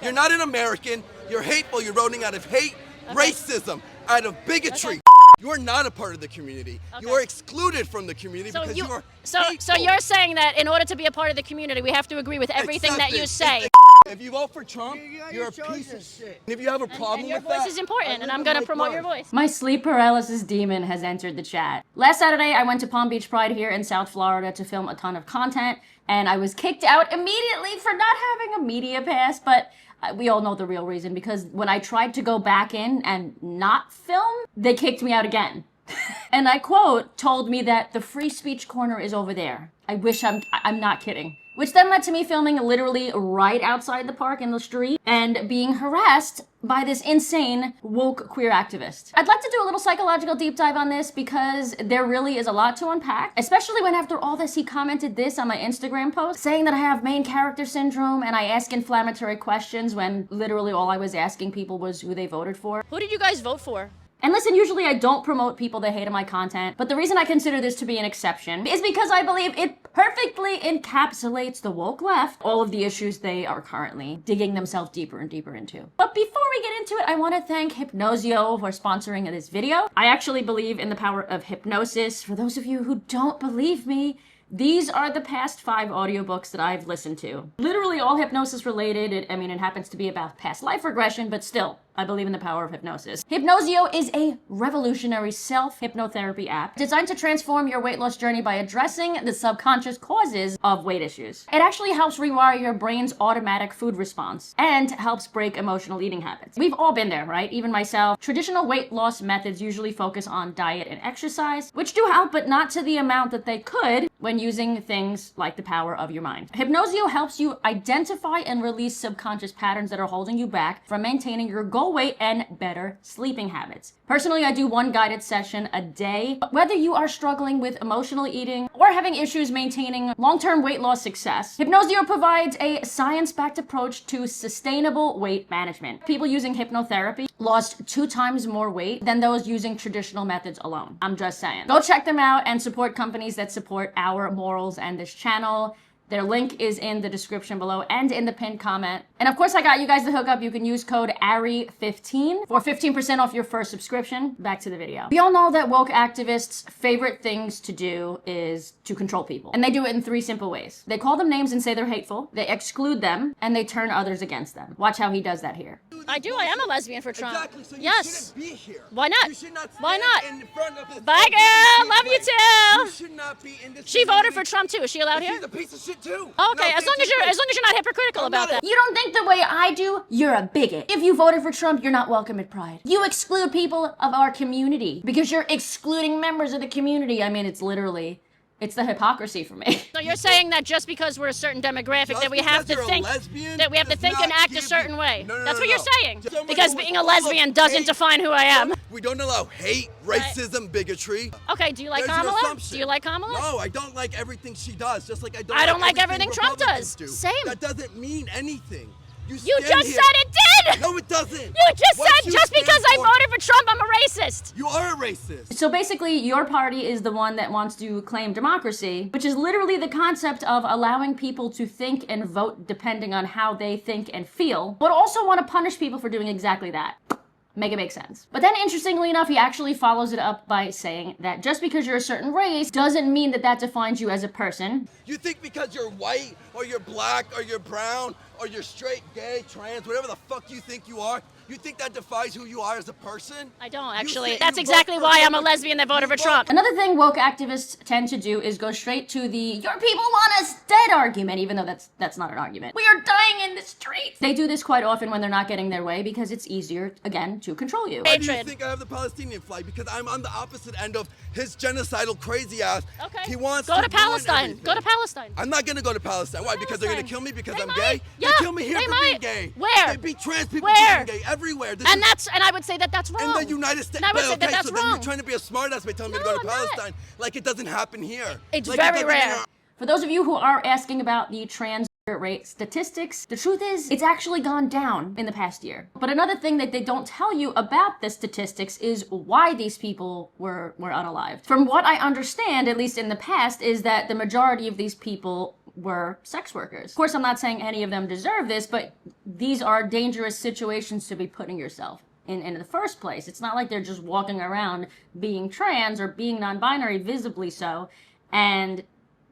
You're not an American. You're hateful. You're voting out of hate, racism, out of bigotry. You're not a part of the community. You are excluded from the community because you are hateful. So you're saying that in order to be a part of the community, we have to agree with everything that you say. If you vote for Trump, you're a piece of shit. And if you have a problem your with that, voice is important, and I'm going to promote your voice. My sleep paralysis demon has entered the chat. Last Saturday, I went to Palm Beach Pride here in South Florida to film a ton of content, and I was kicked out immediately for not having a media pass, but we all know the real reason, because when I tried to go back in and not film, they kicked me out again. And I quote, told me that the free speech corner is over there. I wish I'm not kidding. Which then led to me filming literally right outside the park in the street and being harassed by this insane woke queer activist. I'd like to do a little psychological deep dive on this because there really is a lot to unpack, especially when after all this he commented this on my Instagram post saying that I have main character syndrome and I ask inflammatory questions when literally all I was asking people was who they voted for. Who did you guys vote for? And listen, usually I don't promote people that hate my content, but the reason I consider this to be an exception is because I believe it perfectly encapsulates the woke left, all of the issues they are currently digging themselves deeper and deeper into. But before we get into it, I want to thank Hypnosio for sponsoring this video. I actually believe in the power of hypnosis. For those of you who don't believe me, these are the past 5 audiobooks that I've listened to. Literally all hypnosis related. It happens to be about past life regression, but still, I believe in the power of hypnosis. Hypnosio is a revolutionary self-hypnotherapy app designed to transform your weight loss journey by addressing the subconscious causes of weight issues. It actually helps rewire your brain's automatic food response and helps break emotional eating habits. We've all been there, right? Even myself. Traditional weight loss methods usually focus on diet and exercise, which do help, but not to the amount that they could when using things like the power of your mind. Hypnosio helps you identify and release subconscious patterns that are holding you back from maintaining your goal weight and better sleeping habits. Personally, I do 1 guided session a day. Whether you are struggling with emotional eating or having issues maintaining long-term weight loss success, Hypnosio provides a science-backed approach to sustainable weight management. People using hypnotherapy lost 2 times more weight than those using traditional methods alone. I'm just saying. Go check them out and support companies that support our morals and this channel. Their link is in the description below and in the pinned comment. And of course, I got you guys the hookup. You can use code ARI15 for 15% off your first subscription. Back to the video. We all know that woke activists' favorite things to do is to control people. And they do it in 3 simple ways. They call them names and say they're hateful. They exclude them, and they turn others against them. Watch how he does that here. I do. I am a lesbian for Trump. Exactly, so you yes. shouldn't be here. Why not? You should not stand Why not? in front of this Bye, girl. Love you place. too. You should not be in this She voted for community. Trump too. Is she allowed here? She's a piece of shit too. Oh, okay. No, As long as you're not hypocritical about that. You don't think the way I do? You're a bigot. If you voted for Trump, you're not welcome at Pride. You exclude people of our community because you're excluding members of the community. I mean, it's the hypocrisy for me. So you're saying that just because we're a certain demographic that we have to think and act a certain way. No, That's what no. you're saying. Because being a lesbian doesn't define who I am. We don't allow hate, racism, bigotry. Okay, do you like There's your Kamala? assumption. Do you like Kamala? No, I don't like everything she does, just like I don't like everything Trump Republicans does. do. Same. That doesn't mean anything. You stand just here. said it did! No, it doesn't. You just What said you just stand because I for- voted for Trump, I'm a racist. You are a racist. So basically, your party is the one that wants to claim democracy, which is literally the concept of allowing people to think and vote depending on how they think and feel, but also want to punish people for doing exactly that. Make it make sense. But then interestingly enough, he actually follows it up by saying that just because you're a certain race doesn't mean that that defines you as a person. You think because you're white, or you're black, or you're brown, or you're straight, gay, trans, whatever the fuck you think you are, you think that defines who you are as a person? I don't, You actually. say That's you exactly vote for why I'm a someone- lesbian that voted you for vote- Trump. Another thing woke activists tend to do is go straight to the "your people want us dead" argument, even though that's not an argument. We are dying in the streets. They do this quite often when they're not getting their way because it's easier, again, to control you. Why do you Hatred. think I have the Palestinian flag? Because I'm on the opposite end of his genocidal crazy ass. Okay. He wants Go to to ruin Palestine. everything. Go to Palestine. I'm not gonna go to Palestine. Why? Because they're gonna Palestine. kill me because They I'm might. gay? Yeah, They kill me here they for might. being gay. Where? They beat trans people Where? for being gay everywhere. This And is I would say that that's in wrong. the United States. And I would say okay, that that's so then wrong. you're trying to be a smartass by telling me to No, go to I'm not. Palestine, like it doesn't happen here. It's Like it very doesn't rare. here. For those of you who are asking about the trans rate statistics, the truth is it's actually gone down in the past year. But another thing that they don't tell you about the statistics is why these people were unalived. From what I understand, at least in the past, is that the majority of these people were sex workers. Of course, I'm not saying any of them deserve this, but these are dangerous situations to be putting yourself in the first place. It's not like they're just walking around being trans or being non-binary, visibly so, and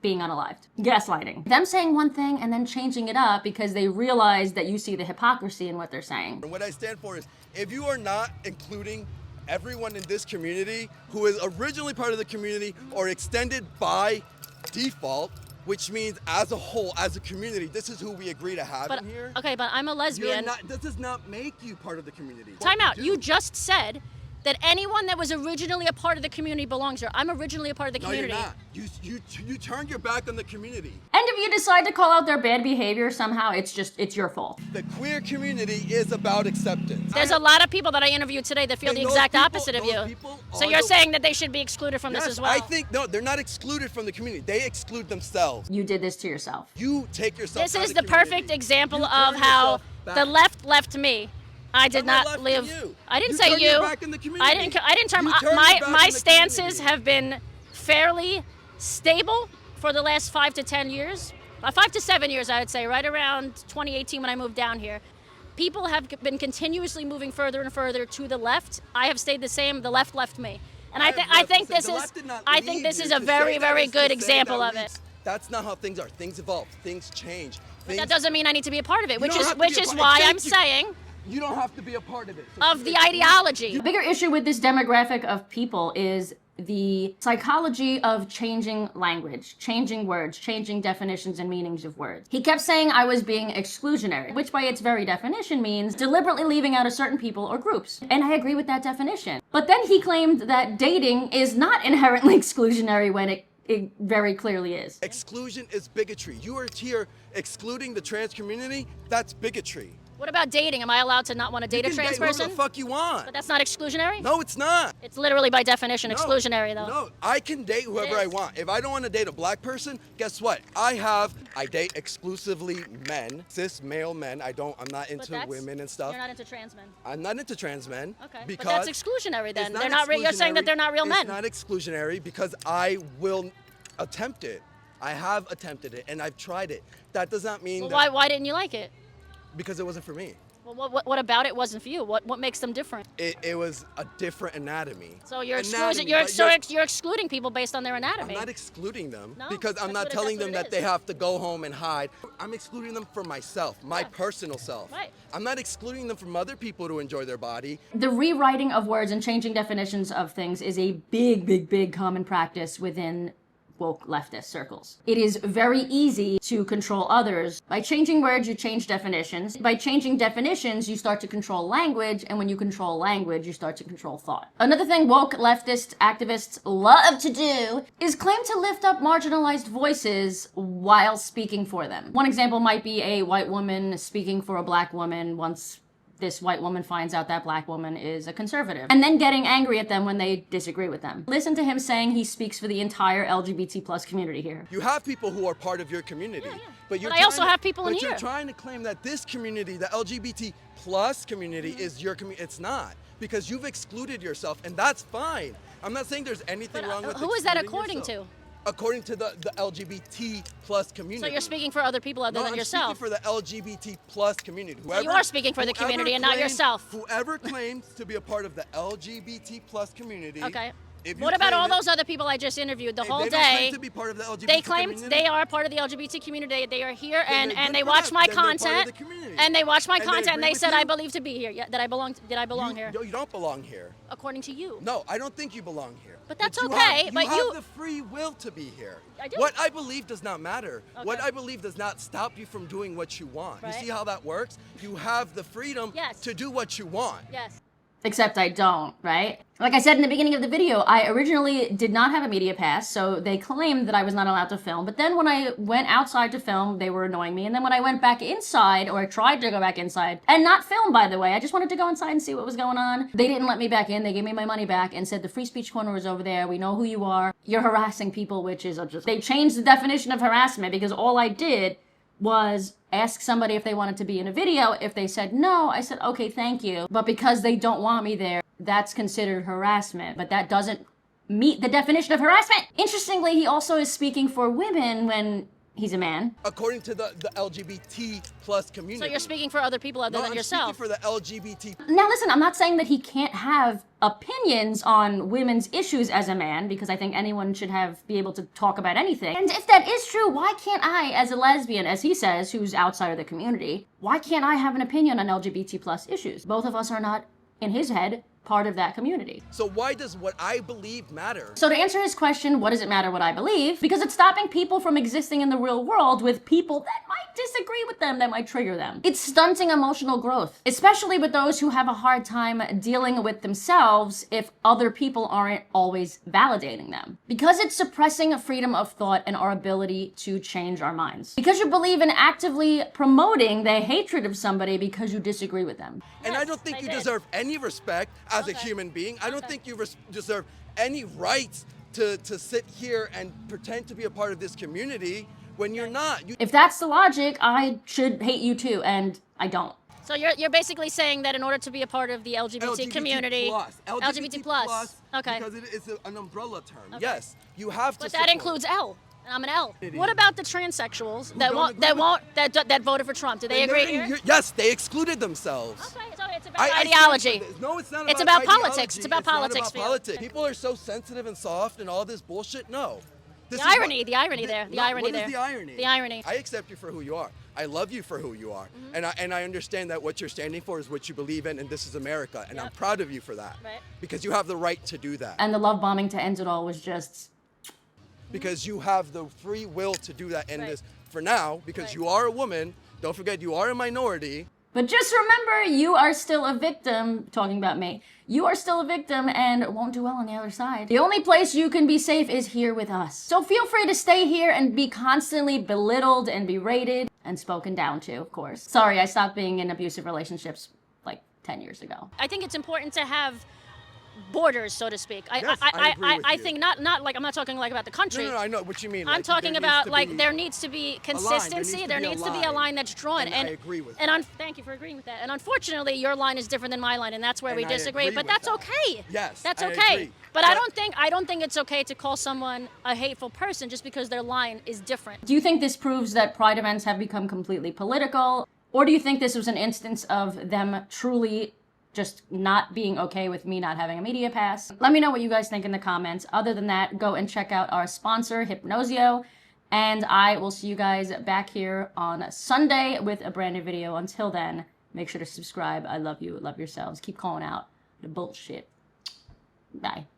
being unalived. Gaslighting. Them saying one thing and then changing it up because they realize that you see the hypocrisy in what they're saying. And what I stand for is, if you are not including everyone in this community who is originally part of the community or extended by default, which means as a whole, as a community, this is who we agree to have in here. Okay, but I'm a lesbian. This does not make you part of the community. Time out. You just said that anyone that was originally a part of the community belongs here. I'm originally a part of the community. No, you're not. You turned your back on the community. And if you decide to call out their bad behavior somehow, it's your fault. The queer community is about acceptance. There's a lot of people that I interviewed today that feel the exact opposite of you. So you're saying that they should be excluded from this as well? I think, no, they're not excluded from the community. They exclude themselves. You did this to yourself. You take yourself This out is of the community. perfect example of how the left left me. I did not live. I didn't say you. I didn't turn my stances have been fairly stable for the last 5 to 10 years. 5 to 7 years, I would say, right around 2018 when I moved down here. People have been continuously moving further and further to the left. I have stayed the same. The left left me. And I think this is a very, very good example of it. That's not how things are. Things evolve. Things change. But that doesn't mean I need to be a part of it, which is why I'm saying you don't have to be a part of it. Of the ideology. The bigger issue with this demographic of people is the psychology of changing language, changing words, changing definitions and meanings of words. He kept saying I was being exclusionary, which by its very definition means deliberately leaving out a certain people or groups. And I agree with that definition. But then he claimed that dating is not inherently exclusionary when it very clearly is. Exclusion is bigotry. You are here excluding the trans community. That's bigotry. What about dating? Am I allowed to not want to date a trans person? Who the fuck you want? But that's not exclusionary? No, it's not. It's literally by definition exclusionary, though. No, I can date whoever I want. If I don't want to date a black person, guess what? I date exclusively men, cis male men. I'm not into women and stuff. You're not into trans men. I'm not into trans men. Okay. Because but that's exclusionary then. They're not You're saying that they're not real men. It's not exclusionary because I will attempt it. I have attempted it and I've tried it. That does not mean why didn't you like it? Because it wasn't for me. Well, what about it wasn't for you? What makes them different? It was a different anatomy. So you're excluding people based on their anatomy. I'm not excluding them no, because I'm not telling them that they have to go home and hide. I'm excluding them from myself, my personal self. Right. I'm not excluding them from other people to enjoy their body. The rewriting of words and changing definitions of things is a big common practice within woke leftist circles. It is very easy to control others. By changing words, you change definitions. By changing definitions, you start to control language, and when you control language, you start to control thought. Another thing woke leftist activists love to do is claim to lift up marginalized voices while speaking for them. One example might be a white woman speaking for a black woman once this white woman finds out that black woman is a conservative, and then getting angry at them when they disagree with them. Listen to him saying he speaks for the entire LGBT plus community here. You have people who are part of your community. But I also have people in here. But you're trying to claim that this community, the LGBT plus community, is your community. It's not. Because you've excluded yourself, and that's fine. I'm not saying there's anything wrong with who is that according to? According to the LGBT plus community. So you're speaking for other people other than yourself? I'm speaking for the LGBT plus community. So you are speaking for the community and not yourself. Whoever claims to be a part of the LGBT plus community. Okay. What about all those other people I just interviewed the whole day? They claim to be part of the LGBT community. They are part of the LGBT community. They are here and they watch my content. And they watch my content and they said I believe to be here. Yeah, that I belong. Did I belong here? No, you don't belong here. According to you. No, I don't think you belong here. But that's okay. You have the free will to be here. I do. What I believe does not matter. Okay. What I believe does not stop you from doing what you want. Right. You see how that works? You have the freedom to do what you want. Yes. Except I don't, right? Like I said in the beginning of the video, I originally did not have a media pass, so they claimed that I was not allowed to film. But then when I went outside to film, they were annoying me. And then when I went back inside, or I tried to go back inside, and not film, by the way, I just wanted to go inside and see what was going on. They didn't let me back in. They gave me my money back and said, the free speech corner is over there. We know who you are. You're harassing people, which is just... They changed the definition of harassment because all I did was ask somebody if they wanted to be in a video. If they said no, I said, okay, thank you. But because they don't want me there, that's considered harassment. But that doesn't meet the definition of harassment. Interestingly, he also is speaking for women when He's a man. According to the LGBT plus community. So you're speaking for other people other than yourself. I'm speaking for the LGBT. Now listen, I'm not saying that he can't have opinions on women's issues as a man, because I think anyone should be able to talk about anything. And if that is true, why can't I, as a lesbian, as he says, who's outside of the community, why can't I have an opinion on LGBT plus issues? Both of us are not, in his head, part of that community. So why does what I believe matter? So to answer his question, what does it matter what I believe? Because it's stopping people from existing in the real world with people that might disagree with them, that might trigger them. It's stunting emotional growth, especially with those who have a hard time dealing with themselves if other people aren't always validating them. Because it's suppressing freedom of thought and our ability to change our minds. Because you believe in actively promoting the hatred of somebody because you disagree with them. And I don't think you deserve any respect as a human being. I don't think you deserve any rights to sit here and pretend to be a part of this community when you're not. If that's the logic, I should hate you too, and I don't. So you're basically saying that in order to be a part of the LGBT community, LGBT plus, okay, because it's an umbrella term. Okay. Yes, you have to. But that includes L. I'm an L. What about the transsexuals that voted for Trump? Do they agree here? Yes, they excluded themselves. Okay, so it's about ideology. No, it's not. It's about ideology. politics. It's about politics. People are so sensitive and soft and all this bullshit. No. The irony there. What is the irony? The irony. I accept you for who you are. I love you for who you are. Mm-hmm. And I understand that what you're standing for is what you believe in, and this is America. And I'm proud of you for that. Right. Because you have the right to do that. And the love bombing to end it all was just... Because you have the free will to do that in this for now, because you are a woman. Don't forget, you are a minority. But just remember, you are still a victim, talking about me. You are still a victim and won't do well on the other side. The only place you can be safe is here with us. So feel free to stay here and be constantly belittled and berated and spoken down to, of course. Sorry, I stopped being in abusive relationships like 10 years ago. I think it's important to have borders, so to speak. I agree with I you. think not like, I'm not talking like about the country. No, I know what you mean. I'm talking about like there needs to be consistency. There needs to be a line that's drawn. And I agree with that. Thank you for agreeing with that. And unfortunately, your line is different than my line, and that's where we disagree. But that's okay. Yes, that's I okay. agree. But I don't think it's okay to call someone a hateful person just because their line is different. Do you think this proves that Pride events have become completely political? Or do you think this was an instance of them truly just not being okay with me not having a media pass? Let me know what you guys think in the comments. Other than that, go and check out our sponsor, Hypnosio, and I will see you guys back here on Sunday with a brand new video. Until then, make sure to subscribe. I love you. Love yourselves. Keep calling out the bullshit. Bye.